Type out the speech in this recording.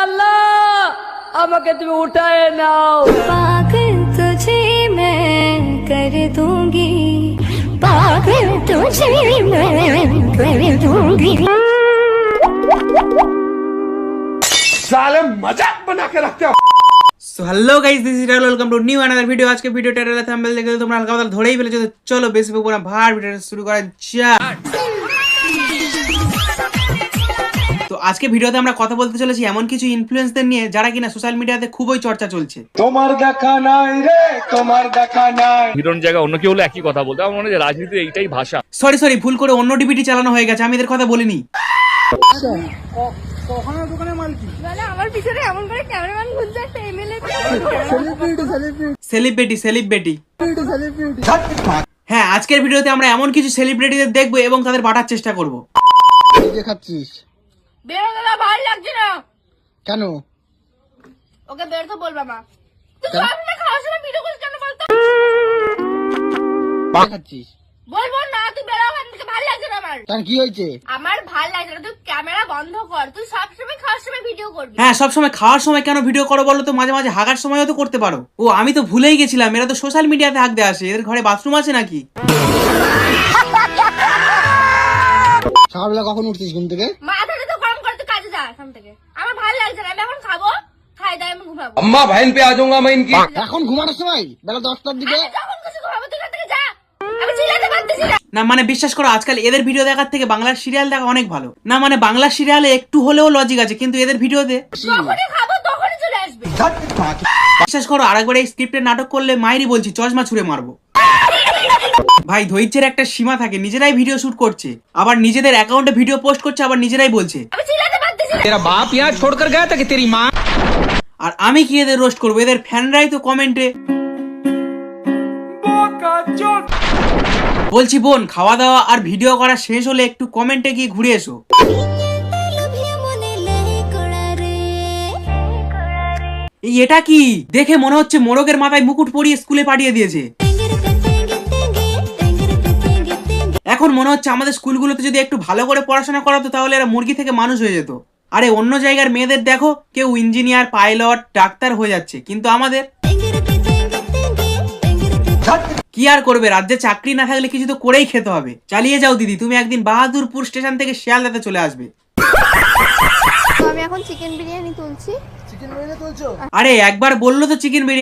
আল্লাহ আমাকে তুমি উঠায় নাও। पागल तुझे मैं कर दूंगी, पागल तुझे मैं कर दूंगी। साले मजाक बना के रखते हो। So hello guys, this is Rahul, welcome to new another video. আজকে ভিডিও টাইটেল থাম্বনেল দেখে তোমরা হালকা পাতলা ধরেই ফেলেছো। তো চলো বেশি বকবো না, ভার ভিডিওটা শুরু করা যাক। তো আজকে ভিডিওতে আমরা কথা বলতে চলেছি এমন কিছু ইনফ্লুয়েন্সদের নিয়ে যারা কিনা সোশ্যাল মিডিয়াতে খুবই চর্চা চলছে। তোমার দেখা নাই রে, তোমার দেখা নাই। হিরোর জায়গায় অন্য কেউ হলে একই কথা বলতে। আমার মনে হয় রাজনীতির এইটাই ভাষা। সরি ভুল করে অন্য ডিবিটি চালানো হয়ে গেছে, আমি এদের কথা বলিনি। আমার পিছনে এমন করে ক্যামেরাম্যান ঘুরছে, একটা এমএলএ সেলিব্রিটি। হ্যাঁ, আজকের ভিডিওতে আমরা এমন কিছু সেলিব্রিটিদের দেখবো এবং তাদের বাটার চেষ্টা করব। দেখাচ্ছিস বেরো দাদা, ভালো লাগছে না। কেন? ওকে বের তো বলবা মা। তুই সামনে খাওয়ার সময় ভিডিও করিস কেন বলতো? দেখাচ্ছিস বলবো না, তুই বেরো ওখান থেকে, ভালো লাগছে না আমার। তার কি হয়েছে? আমার ভালো লাগছে না, তুই ক্যামেরা বন্ধ কর। তুই সবসময় খাওয়ার সময় ভিডিও করবি। হ্যাঁ, সবসময় খাওয়ার সময় কেন ভিডিও করো বলো তো? মাঝে মাঝে হাগার সময়ও তো করতে পারো। ও, আমি তো ভুলেই গেছিলাম, এরা তো সোশ্যাল মিডিয়াতে হাগতে আসে। এদের ঘরে বাথরুম আছে নাকি? সকালবেলা কখন উঠছিস ঘুম থেকে? মাথাটা তো গরম করে তুই কাজে যা এখান থেকে। আমার ভালো লাগছে না, আমি এখন খাবো, খাই দাই আমি ঘুমাবো। अम्मा बहन पे आ जाऊंगा मैं इनकी। এখন ঘুমানোর সময় বেলা 10টার দিকে? আমি যখন খুশি ঘুমাবো, তুই এখান থেকে যা। আমি চিল্লাতে পারতেছি না। না মানে বিশ্বাস করো, আজকাল এদের ভিডিও দেখার থেকে বাংলার সিরিয়াল দেখা অনেক ভালো। না মানে বাংলার সিরিয়ালে একটু হলেও লজিক আছে, কিন্তু এদের ভিডিওতে যখনই খাবো তখনই চলে আসবে। বিশ্বাস করো, আরেকবার এই স্ক্রিপ্টের নাটক করলে মায়েরই বলছি চশমা ছুঁড়ে মারবো। ভাই, ধৈর্যের একটা সীমা থাকে। নিজেরাই ভিডিও শুট করছে, আবার নিজেদের অ্যাকাউন্টে ভিডিও পোস্ট করছে, আবার নিজেরাই বলছে। আমি চিল্লাতে পারতেছি না। तेरा बाप यहाँ छोड़कर गया था कि तेरी माँ। আর আমি কি এদের রোস্ট করবো? এদের ফ্যানরাই তো কমেন্টে বলছি, বোন খাওয়া দাওয়া আর ভিডিও করা শেষ হলে একটু কমেন্টে গিয়ে ঘুরে এসো। এই এটা কি দেখে মনে হচ্ছে মোরগের মাথায় মুকুট পরিয়ে স্কুলে পাঠিয়ে দিয়েছে। এখন মনে হচ্ছে আমাদের স্কুলগুলোতে যদি একটু ভালো করে পড়াশোনা করাতো তাহলে এরা মুরগি থেকে মানুষ হয়ে যেত। আরে অন্য জায়গার মেয়েদের দেখো, কেউ ইঞ্জিনিয়ার, পাইলট, ডাক্তার হয়ে যাচ্ছে, কিন্তু আমাদের কি আর করবে? রাজ্যে চাকরি না থাকলে কিছু তো করেই খেতে হবে। চালিয়ে যাও দিদি, তুমি একদিন বাহাদুরপুর স্টেশন থেকে শিয়ালদাতে চলে আসবে। আমি এখন চিকেন বিরিয়ানি তুলছি। চিকেন বিরিয়ানি তুলছো? আরে একবার বললো তো চিকেন বিরিয়ানি।